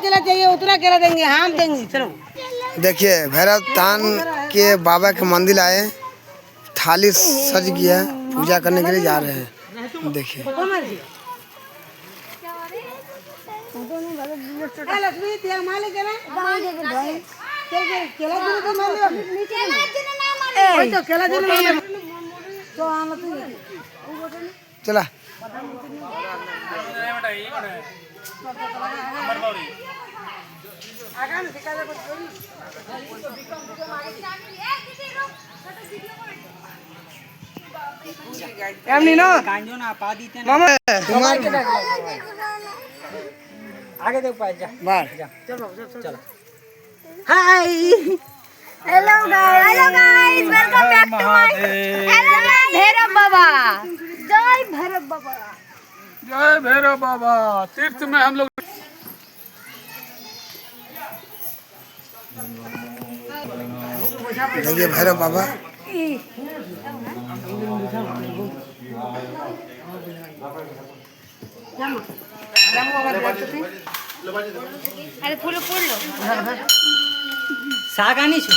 केला चाहिए उतना केला देंगे, हम देंगे। चलो देखिए भैरव थान के बाबा के मंदिर आए, थाली सज गया, पूजा करने के लिए जा रहे हैं। देखिए लक्ष्मी तेरा मालिक है ना, केला देने को मालिक तो केला देने मालिक तो आना तो चला मामा तुम्हार आगे देख पाए जा बार चलो hi hello guys welcome back to my hello Bhairav Baba. जय भैरव बाबा। जय भैरव बाबा। तीर्थ में हम लोग देखिए भैरव बाबा अरे फूल पड़लो শাক আনিছো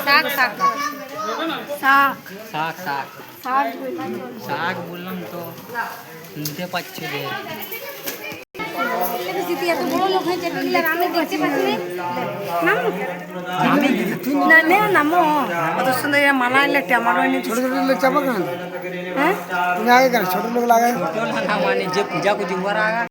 শাক শাক শাক শাক শাক শাক শাক বললাম তো শুনতে পাচ্ছি যে যদি এত বড় লোক হয়েছে এগুলো আমি দেখতে পাচ্ছি না না নামো কত সুন্দর মালা লাগতে আমারও এনে छोटे छोटे लोग चमक रहे हैं হ্যাঁ तुम्हें आगे कर छोटे लोग लगाए মানে যে পূজা को दिखवा रहा